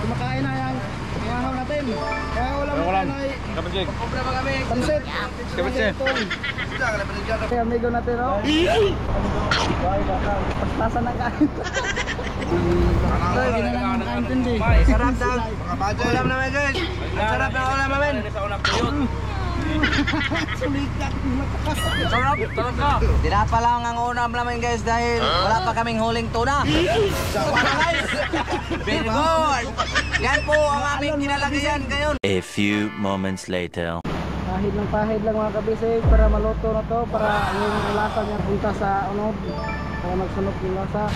kumakain na yung ihahaw natin. Kaya ulam natin ay pansit. Kaya amigo natin, oh. Pagtasan ng kain. Hindi na lang makaintindi. Sarap daw. Ulam naman guys. Sarap na ulam namin. Sarap, sarap ka. Tinapa lang ang ulam namin guys dahil wala pa kaming huling tuna. Very good. Yan po ang aming kinalagyan ngayon. A few moments later. Pahid lang mga kabisig para maluto na to, para yung lasa niya punta sa unod, para magsunod yung lasa.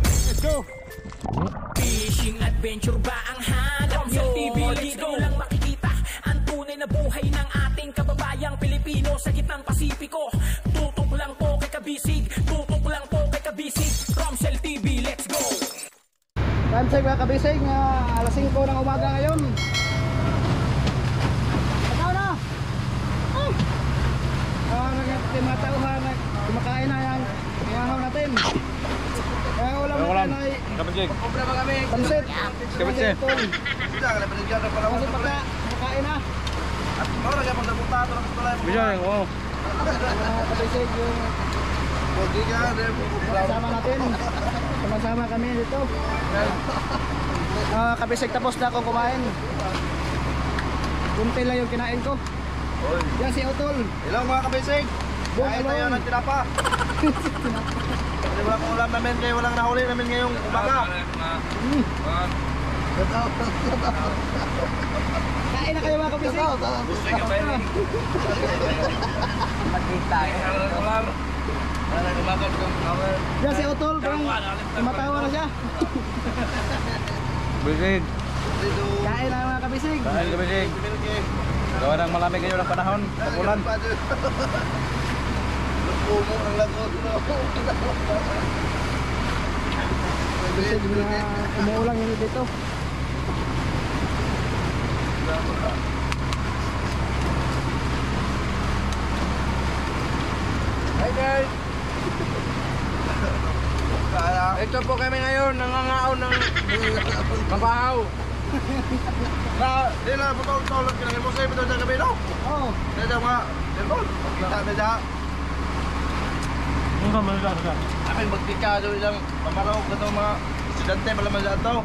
Let's go! Fishing adventure ba ang hanap nyo? TV dito lang makikita ang tunay na buhay ng ating kababayang Pilipino sa gitnang Pasipiko. Tutok lang po kay Kabisig, tutok lang po kay Kabisig. Romsel TV, let's go! Time check mga kabisig, alas 5 ng umaga ngayon. Pataw na! Timatauhan, kumakain na yung ihahaw natin. Kaya ulam natin ay pansit. Pansit pagka kumakain na. Kabisig yung sama natin. Sama-sama kami dito. Kabisig tapos na akong kumain. Kunti lang yung kinain ko. Yan si Otol. Hello mga kabisig. Kain tayo ng tinapa. Wala kong ulam namin kayo, walang nahuli namin ngayong umaga. Kain na kayo mga kabisig. Yan si Otol, parang tumatawa na siya. Bisig. Kain na mga kabisig. Kain ka bisig. Gawa ng malamig kayo ng panahon. Tagulan. Lupumo ang lagot. Kabisig na umuulang yun dito. Hi guys! Ito po kami ngayon, nangangaon ng mabahaw. Di na, putol-tolot ka lang. Musay, pito dyan kami, no? Oo. Dyan mga, telepon. Kita na dyan. Amin, magtikado ilang pamaraw ka itong mga estudyante, malaman dyan ito.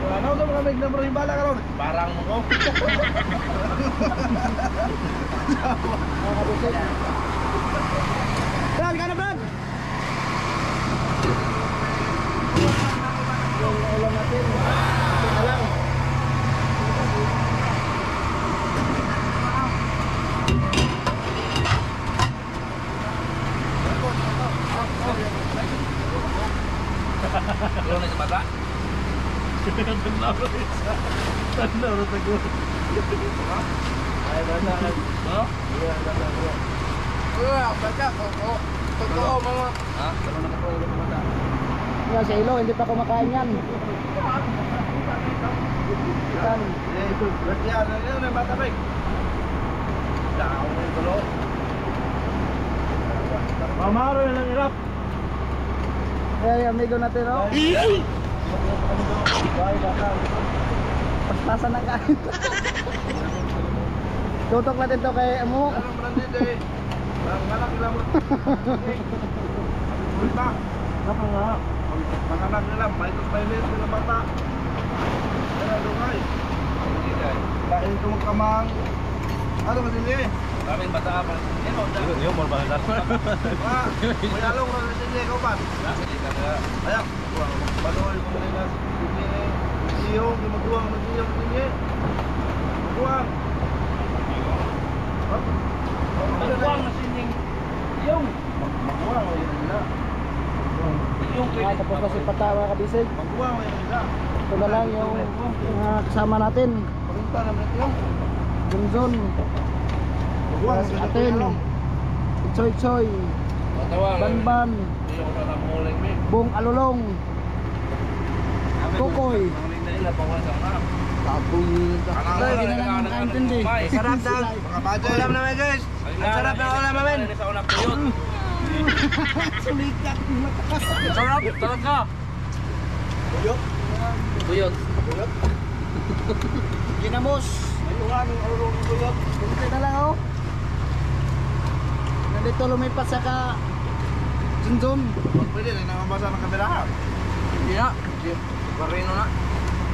Ano ito mga may numero yung bala ka ron? Parang mo ko. Brad, ka na Brad! Yung ulam natin, ito lang. Ano na sa bata? Tanaw na tago. Ay, bata. Ano? Bata. Totoo mga. Ha? Ano na ka ulo ng bata? Yan si Ilo, hindi pa kumakain yan. Yan. Yan, ano na bata ba? Dao na yung gulo. Mamaro yun ang hirap. Kaya yung amigo natin, oh. Pagtasan ng kain. Tutok natin to kay Amo. Ano mo lang dito eh. Malaki lang mo. Bulta. Naka nga. Panganak nila, maitos mainit ng bata. Kaya lungay. Dahil ito magkamang. Ano ba sila eh? Kaming bata pa. Yung more ba? May along na sila ikaw ba? Ayak. Panoy mo nila. Siyong, magbuwang mo siyong sila. Magbuwang. Magbuwang na sining. Yung. Magbuwang mo yun nila. Tapos na si Patawa kabisig. Magbuwang mo yun nila. Ito na lang yung kasama natin. Parinta naman ito yung. Junzon. Magbuwang Si Aten. Choy Choy. Banban. Bong Alulong. Kokoy. Hindi na lang makaintindi. Sarap daw. Ulam naman guys. sarap ng ulam namin. Sa unang tuyot. Sulikat. Sarap, talaga. Tuyot. Ginamos. Ayuhan ng urong tuyot. Kunti na lang oh. Nandito lumipat sa ka Junjun. Pwede na nangabasa ng kamerahan. Hindi na. Barino na.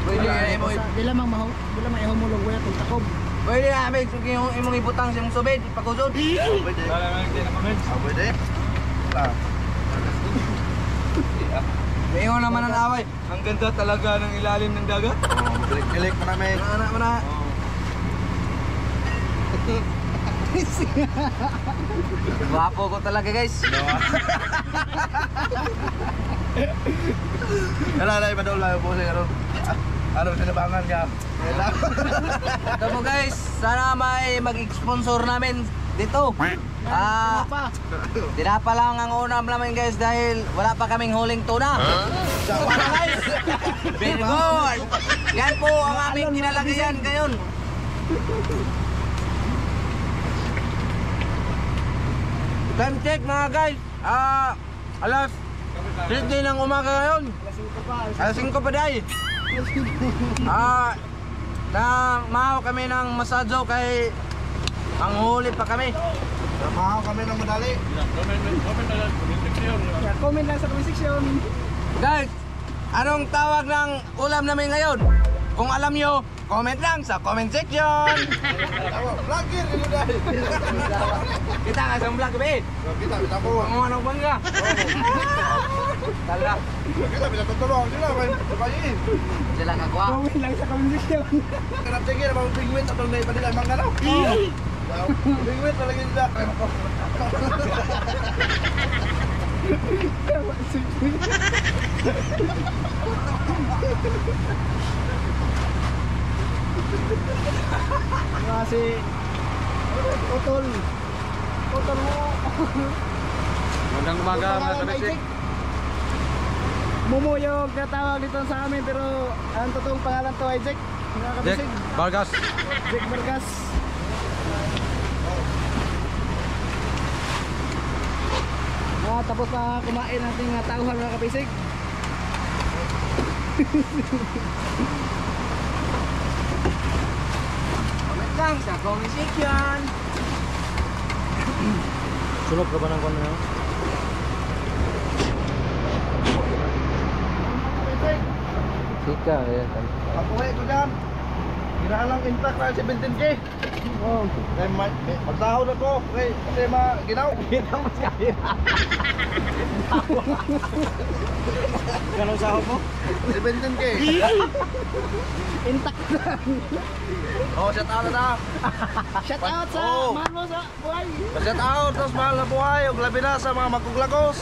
Pwede na mo. Di lamang maho. Di lamang ihumulong wala kung takob. Pwede na may imong ibutang sa imong subid, pagusod. Pwede. Pwede. Ah. Ngayon naman ang away. Ang ganda talaga ng ilalim ng dagat. Kilik mo namin. Anak mo na. Wapo ko talaga guys. Kala na iba daw lang po siya ano sinabangan ka. Ito po guys, sana may mag-sponsor namin dito. Tinapa lang ang unam namin guys dahil wala pa kaming huling tuna. Guys, very good. Yan po ang aming kinalagyan ngayon. Time check mga guys. Alas 3 ng umaga ngayon. Alas 5 pa dahil. Na mahaw kami ng masadyo kay ang huli pa kami. Mahaw kami ng madali. Comment lang sa comment section. Guys, anong tawag ng ulam namin ngayon? Kung alam nyo, comment lang sa comment section. Vlogger ini dahil. Kita nga sa vlog kami. Kita po. Ang anong bangga. Talaga. Kita bisa tutulong sila bayi. Sila kagwa. Comment lang sa comment section. Kanap sige na bang pingwit atau na iba nila mangga na. Pingwit na lagi sila. Si Utol. Utol mo. Magandang umaga mga kabisik. Mumo yung katawag dito sa amin pero ang totoong pangalan to ay Jack. Mga Jack kabisig. Vargas. Jack Vargas. Tapos na kumain natin ng tauhan mga kapisig. Comment lang sa comment section. Sulok ka ba ng kanya? Sika, ayan. Ako ko dyan. Ginahalang intact na 17K. Oh. Kaya magsahod ako. Kasi ginaw. Ginaw mas kaya. Ganong sahod mo? 17K. Intact lang. Oh, shout out na. Shout out sa Oh. mahal mo sa buhay. Shout out sa mahal na buhay. Huwag labi na sa mga magkuglagos.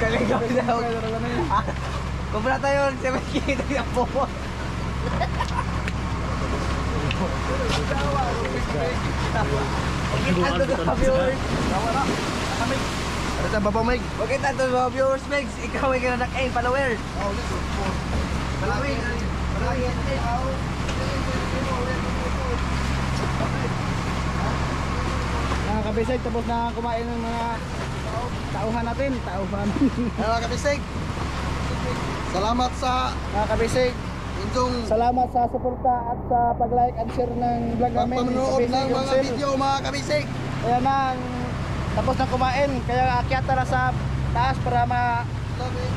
Kaligaw daw. Kumpara tayo sa may kita yung po. Ano tayo babamig? Okay, tato mga viewers, Megs. Ikaw ay kananak follower. Oh, this is for. Palawin. Mga kabisig, tapos na kumain ng mga tauhan natin. Tauhan. Mga kabisig. Salamat sa Mga kabisig, inyong salamat sa suporta at sa pag-like and share ng vlog namin. pagpanood Kabisig, ng mga Yonsel. video mga kabisig. Kaya na, tapos na kumain. Kaya akyat na sa taas para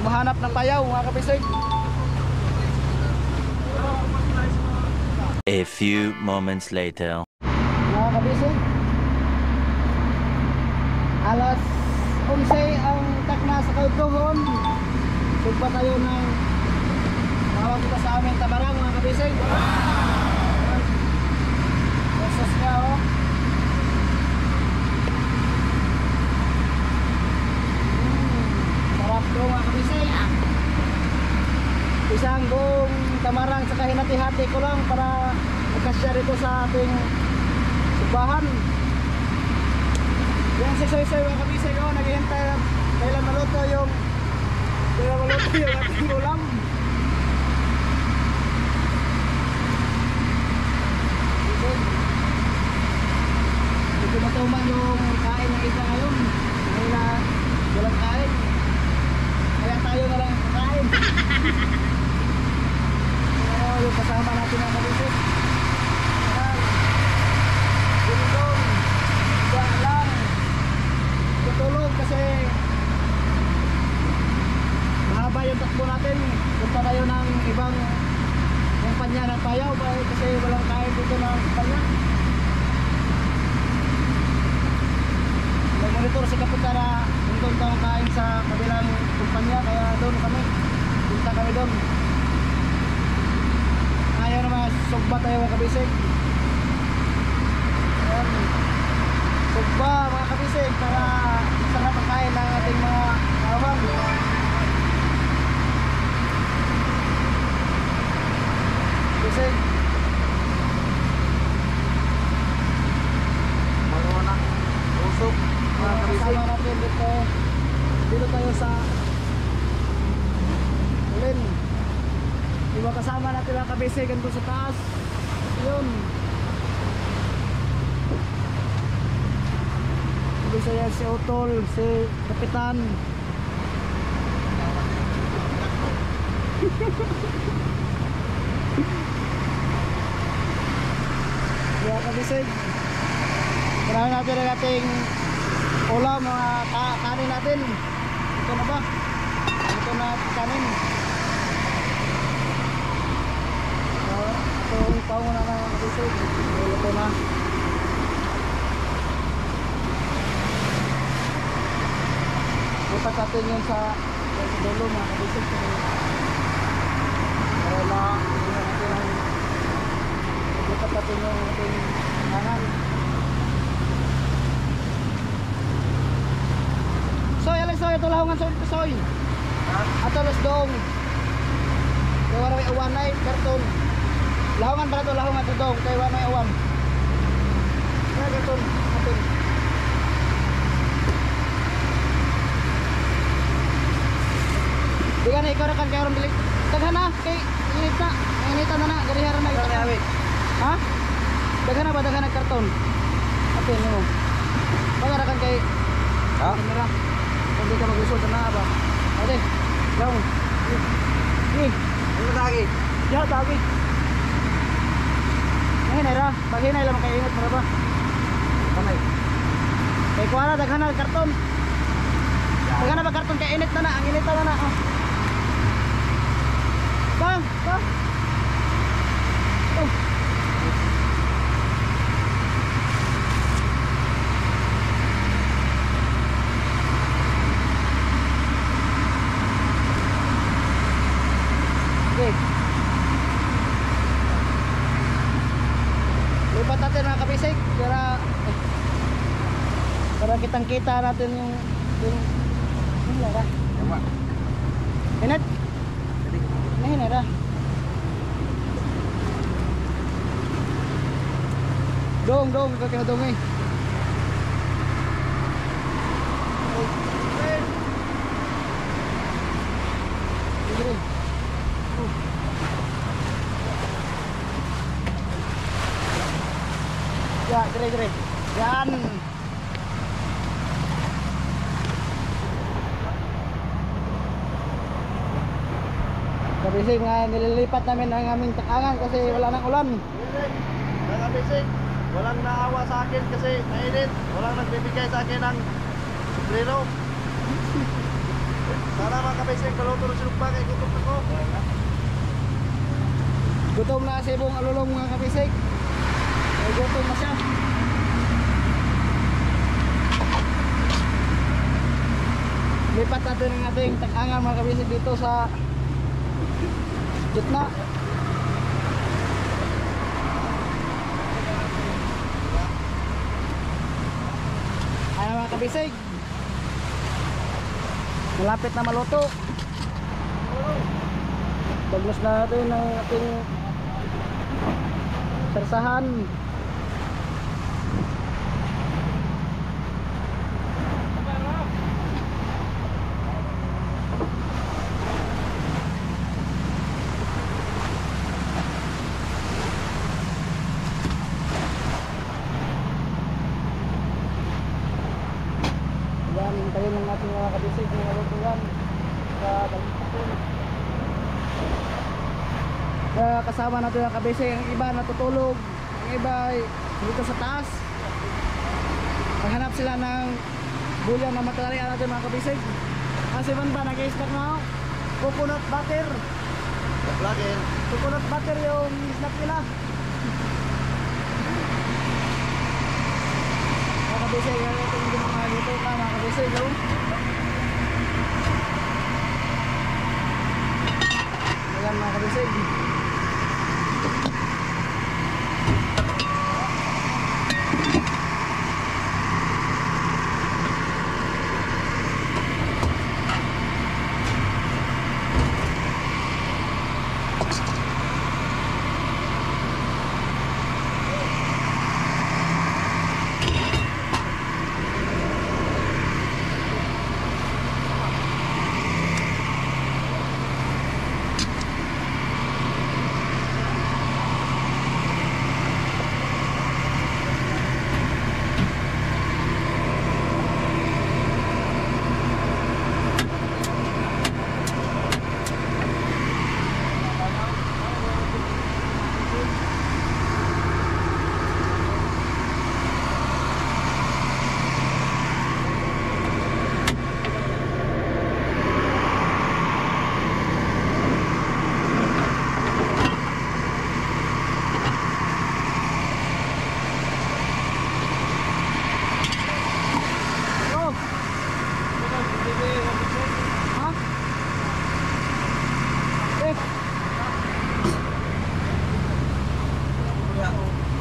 mahanap ng payaw mga kabisig. A few moments later. Mga kabisig, alas 11 ang takna sa Kaugtuhon. Sugpa tayo ng tawag kita sa amin Tabarang mga kabisig. Process niya oh. Sarap to mga kabisig. Isang buong Tamarang sa kahinati-hati ko lang para magkasya rito sa ating subahan. Yan si Soy-Soy mga kabisig oh, naghihintay kailan maluto yung ating ulam. yung kasama natin ang kabisig. Ayan. Dindong. Diyan lang. Tutulog kasi mahaba yung takbo natin. Punta tayo ng ibang kumpanya ng payaw kasi walang kain dito ng kumpanya. Nag-monitor si Kapitan na doon tayo kain sa kabilang kumpanya kaya doon kami. Punta kami doon. Ayaw naman sugba tayo mga kabisig. Ayan. Sugba mga kabisig para sarap ang kain ng ating mga kawan. Kabisig. Mga usok. Mga kabisig. Kasama natin dito. Dito tayo sa Ulin. Diba kasama natin ang kabisig ganito sa taas. Yun. Dito siya si Utol, si Kapitan. Diba kabisig. Kailangan natin ang ating ulam, mga kanin natin. Ito na ba? Ito na kanin. Ito yung pauna na mga kabisig. Ito na. Butas natin yun sa dulo mga kabisig. Para na butas natin yung ating kanan. Soy, alas soy, ito lahongan soy, ito soy. Ato alas doong. Kaya wala may awan na karton. Lahongan para ito, lahongan ito doong. Kaya wala may awan. Kaya karton, atin. Di ka na, ikaw na kan kayo bilik. Daghan na, kay init na. Initan na na, gariharan na. Ha? Daghan na ba, daghan na karton? Atin mo. Pagarakan kay kamera. Hindi ka mag-usol sa naa ba? Ate, lang. Ano lagi? Ya, tagi. Ngayon ra, paghinay lang makaingat mo ba? Kamay. Kay kuha na, daghan na karton. Daghan na ba karton kay init na na, ang init na na. Oh. Bang, bang. Oh. Okay. Lipat natin mga kabisig para kitang kita natin yung lara. Tama. Init. Ini dah. Dong kau dong ni. Ya, jere. Yan. Kabisig nga nililipat namin ang aming takangan kasi wala nang ulan. Mga kabisig, walang naawa sa akin kasi mainit. Walang nagbibigay sa akin ng sombrero. Sana mga kabisig, kaluto na silugba kay gutom ako. Gutom na si Bong Alulong mga kabisig. Ay gutom na siya. Lipat natin ang ating takangan mga kabisig dito sa gitna. Ayan mga kabisig, malapit na maluto. Baglas na natin ang ating sarsahan. Hintayin ng ating mga kabisig mga lutuan sa balitakon. kasama natin ang kabisig. Ang iba natutulog, ang iba ay dito sa taas. Maghanap sila ng bulyan na matalarian natin mga kabisig. Kasi man ba nag-i-snack na coconut butter. Vlogin. Coconut butter yung snack nila. Mga kabisig, ito yung mga dito ka mga kabisig. Ayan mga kabisig.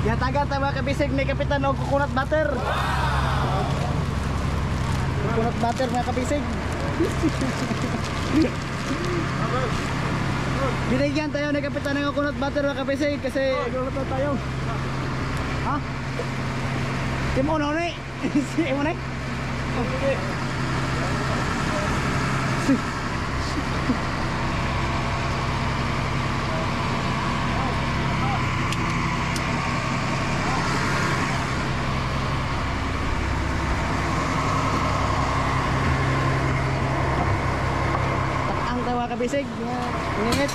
Yatagan tayo mga kabisig ni Kapitan og coconut butter. Coconut butter mga kabisig. Binigyan tayo ni Kapitan ng coconut butter mga kabisig kasi luluto tayo. Ha? Timo na ni. Si mo ni. Kabisig, init.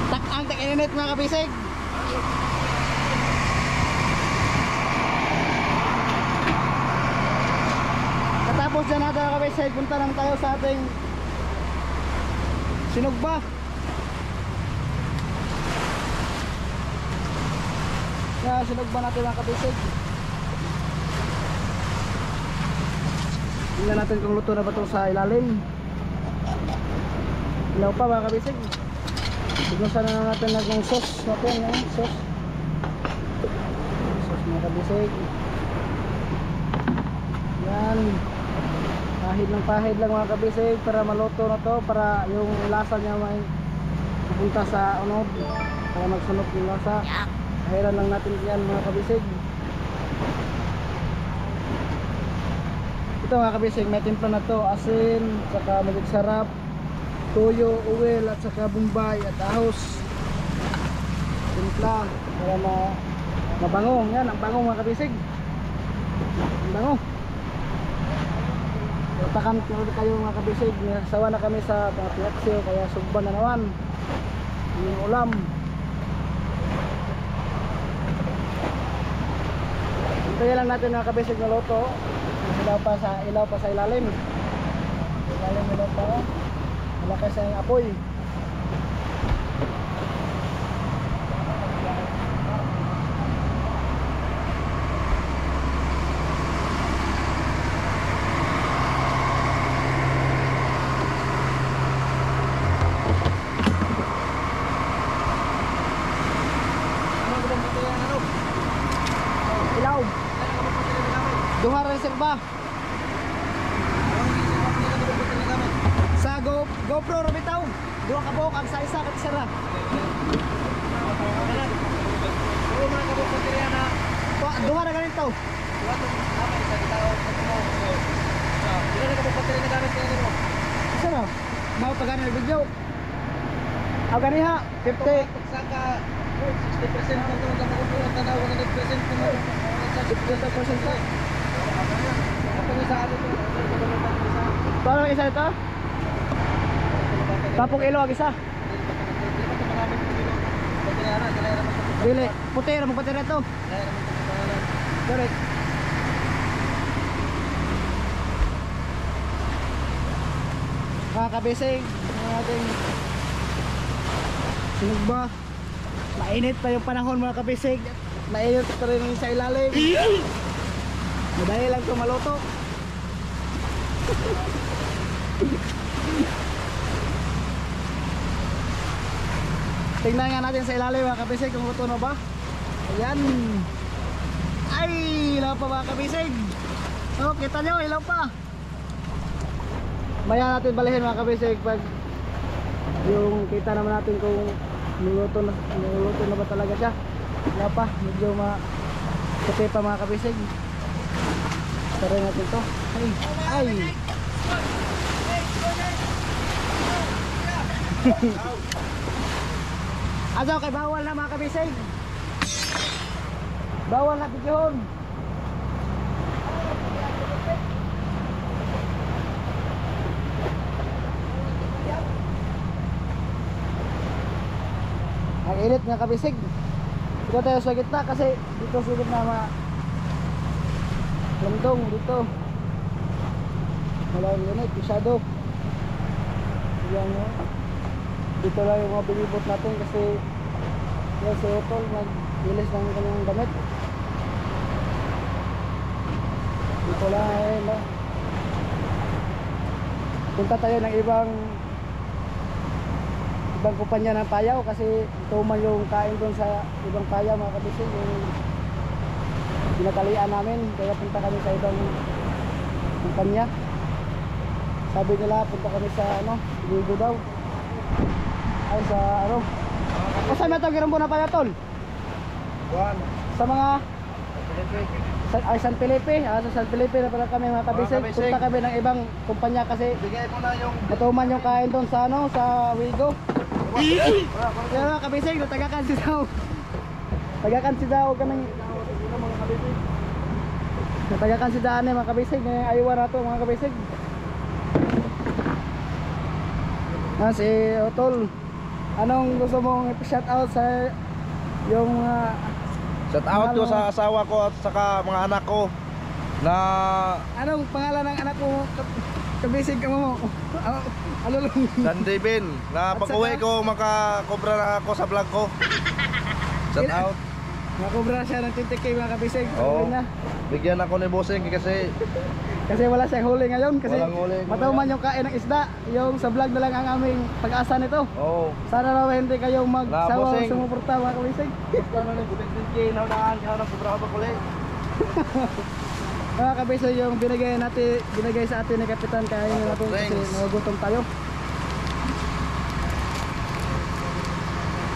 Tak-ang tak-init mga kabisig. Katapos dyan natin mga kabisig, punta lang tayo sa ating sinugba. Sinugba natin mga kabisig. Tingnan natin kung luto na ba ito sa ilalim. Ilaw pa mga kabisig. Signusan na natin ng sauce natin. Sauce mga kabisig. Yan. Pahid lang mga kabisig para maluto na to, para yung lasa niya may pupunta sa unod, para magsunod yung lasa. Pahiran lang natin yan mga kabisig. Ito mga kabisig, may timpla na to, asin, saka magig sarap, toyo, uwel, at saka bumbay at ahos. Timpla para mabango. Yan, ang bango mga kabisig. Ang bango. Takan kayo mga kabisig. Sawa na kami sa mga piaksyo, kaya sugban na naman yung ulam. Hintayin lang natin mga kabisig na luto. Ilaw pa sa ilalim. Ilaw pa. Malakas ang apoy. Ilaw. Duha rin ba? Sa GoPro ro bitaw. Duha ka buok ang sa isa kat sira. Duha ra ganito. Sira. Mau pagani ng video. Aw gani ha 50. Saka 60% mo ito ang tanaw 100% mo. 50% Paano isa ito? Tapong ilo ang isa. Dili, puti ra magpati ra to. Correct. Mga kabisig, ang ating sinugba. Mainit pa yung panahon mga kabisig. Mainit pa rin sa ilalim. Madali lang ito maluto. Tingnan nga natin sa ilalim mga kabisig kung luto na ba. Ayan. Ay, ilaw pa mga kabisig. Oh, kita nyo, ilaw pa. Maya natin balihin mga kabisig pag yung kita naman natin kung nuluto na ba talaga siya. Ilaw pa, medyo puti pa mga kabisig. Taray natin to. Ay. Asaw kay bawal na mga kabisig. Bawal na videohon. Ang init nga kabisig. Dito tayo sa gitna kasi dito silid na landong dito. Wala yung init, masyado. Yan o. Dito lang yung mga bilibot natin kasi yan si Otol nag-ilis ng kanyang damit. Dito lang no? Punta tayo ng ibang kumpanya ng payaw kasi tuman yung kain doon sa ibang payaw mga kabisig yung pinatalian namin, kaya punta kami sa ibang kumpanya. Sabi nila punta kami sa Ligo daw ay sa saan na ito girambo na payaw tol? Sa mga San Felipe, sa San Felipe na pala kami mga kabisig. Punta kami ng ibang kumpanya kasi Bigay mo na yung matuman yung kain doon sa sa Wigo. Kaya mga kabisig, natagakan si Daw. Tagakan si Daw kanang natagakan si Daan mga kabisig. Ayuwan na ito mga kabisig. Si Otol, anong gusto mong i-shout out sa yung shout out ko sa asawa ko at saka mga anak ko na anong pangalan ng anak mo? Kabisig ka mo. Ano lang? Sandibin na At pag-uwi saka? ko makakobra na ako sa vlog ko. Shout out. Nakubra siya ng 20k mga kabisig. Oo. Na. Bigyan ako ni Bossing kasi Wala siyang huli ngayon kasi Walang huli. matuman yung kain ng isda. Yung sa vlog na lang ang aming pag-asa nito. oh, Sana raw hindi kayong magsawa Bossing. sumuporta mga kabisig. basta na ni 20k na unaan ka na sobra pa kulay. Mga kabisig yung binigay sa atin ni Kapitan kain na natin kasi Thanks. nagugutom tayo.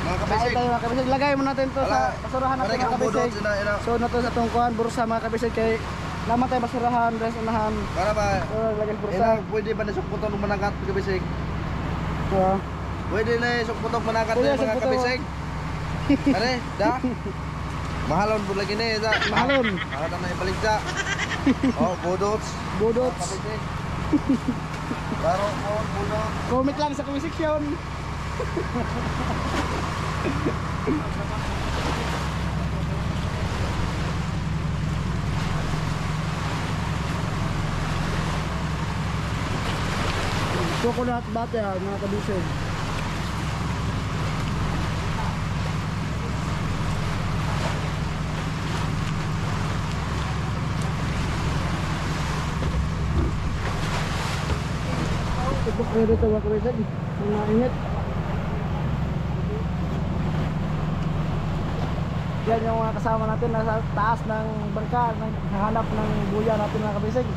Mga Kain kabisig. tayo mga kabisig. Lagay mo natin to sa basurahan natin mga kabisig. So na to sa itong kuhan, bursa mga kabisig kay laman tayo basurahan, dress unahan. Para ba? Lagay sa bursa. Ina, pwede ba na sukputon ng managat kabisig? Pwede na sukputon managat Pwede ng mga sukputon. kabisig? Are, da? Mahalon po lagi na da. Mahalon. Para na ibalik da. Oh, budots. Budots. Kabisig. Baro po, budots. Comment lang sa comment section. Coconut butter mga kabisig. Ito pwede ito mga kabisig. Mga init. Yan yung mga kasama natin nasa taas ng bangka, naghahanap ng buya natin mga kabisig.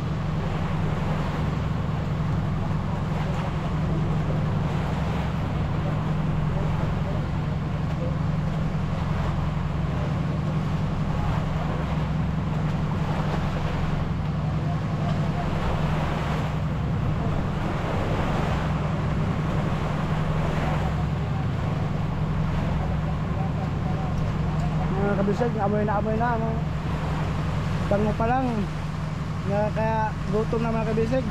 Mga kabisig, amoy na ano. Bango pa lang. Kaya gutom na mga kabisig.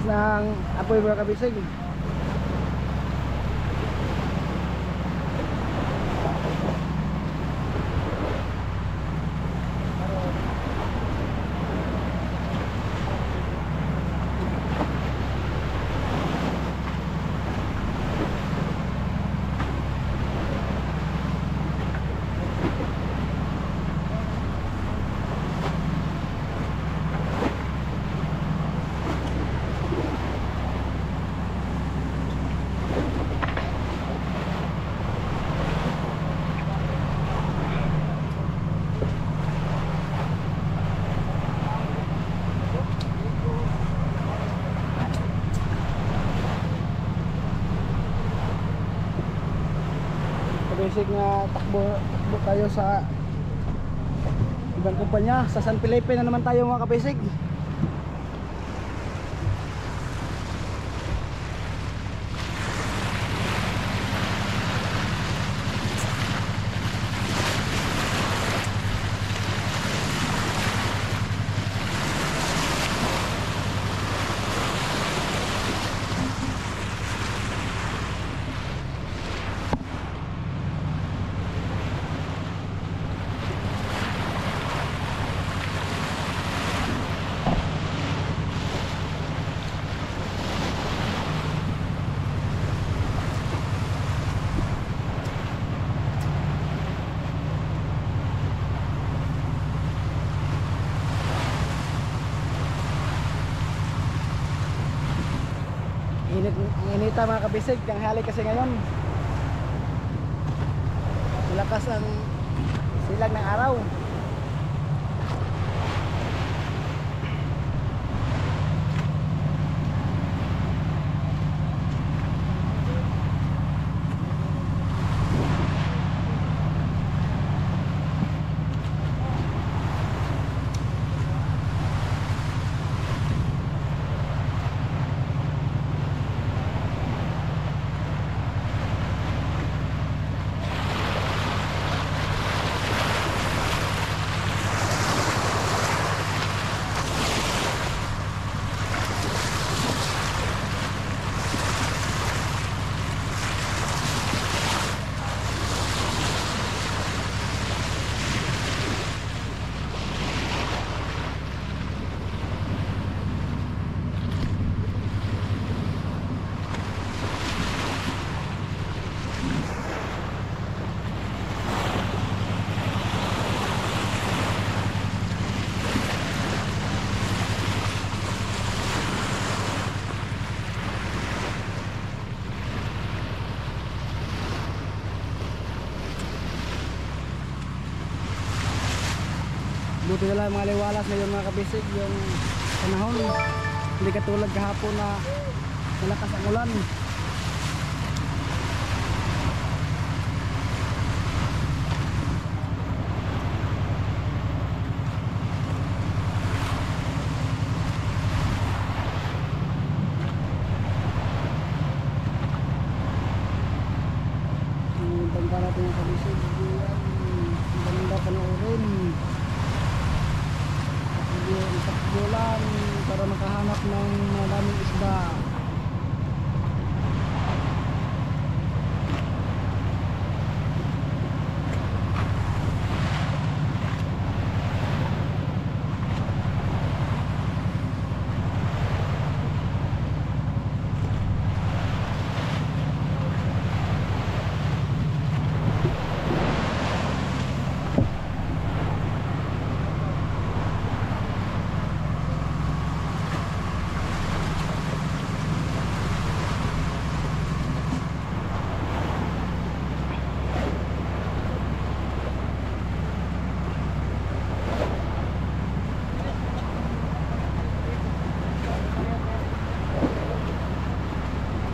Ng apoy mga kabisig. Basic na takbo tayo sa ibang kumpanya. Sa San Felipe na naman tayo mga kabisig. Inita mga kabisig, tanghali kasi ngayon. Lakas ang silag ng araw. Buti na lang mga liwalas ngayon mga kabisig yung panahon. Hindi katulad kahapon na malakas ang ulan. Punta natin yung kabisig. Ang ganda panoorin. Takbulan para makahanap ng maraming isda.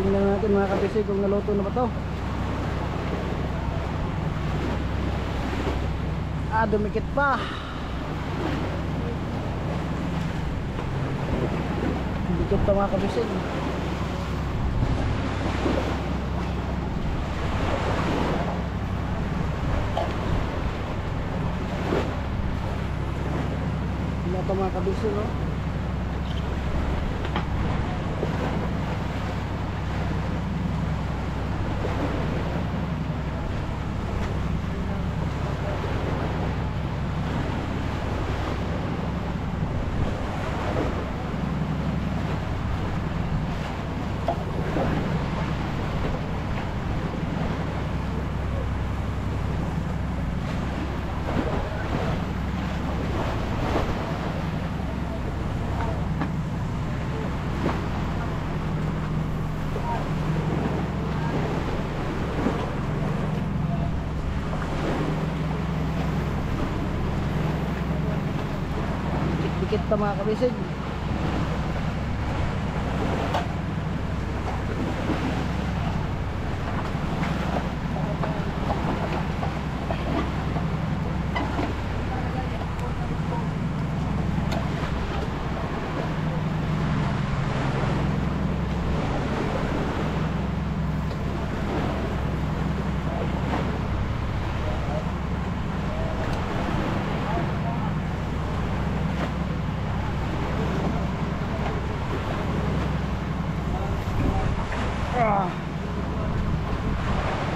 Tingnan natin mga kabisig kung naluto na ba to. Dumikit pa. Dikit pa mga kabisig. Wala pa mga kabisig, no? Dikit pa mga kabisig.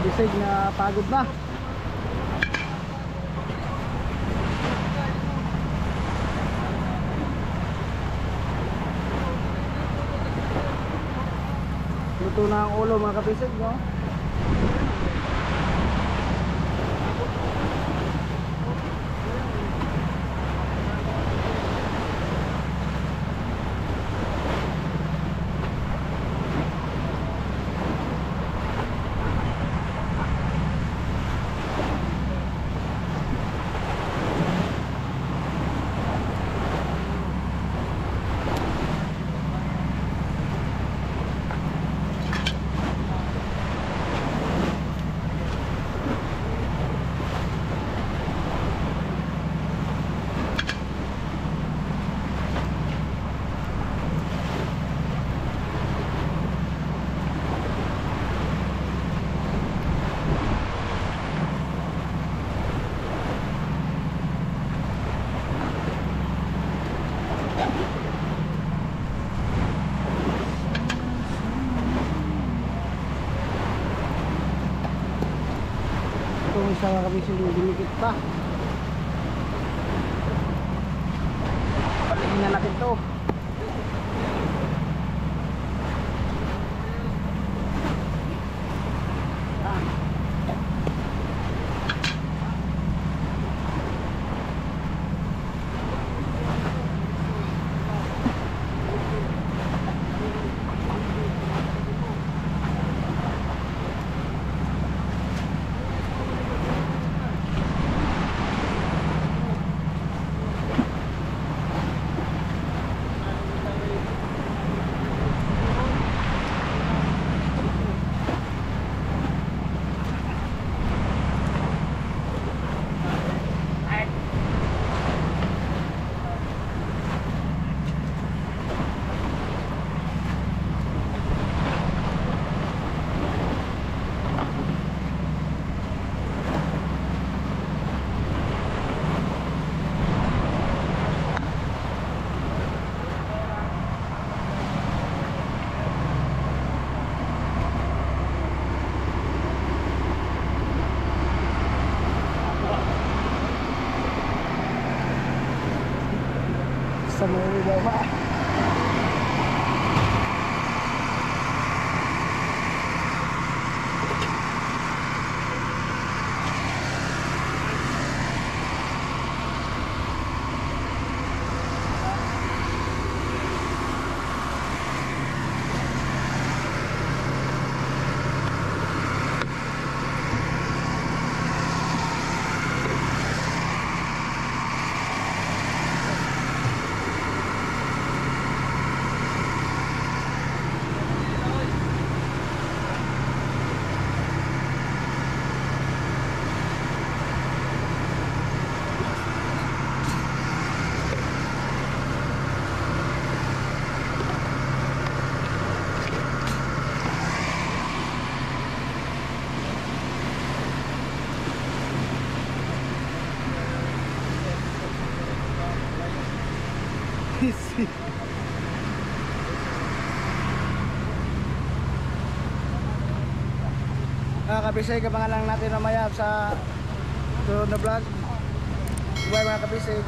Bisig na pagod na. Luto na ang ulo mga kabisig, no? Itong isa mga kabisig yung dinikit pa. Patingin na natin to. Mga kabisig, abangan lang natin mamaya sa sunod na vlog. Bye mga kabisig.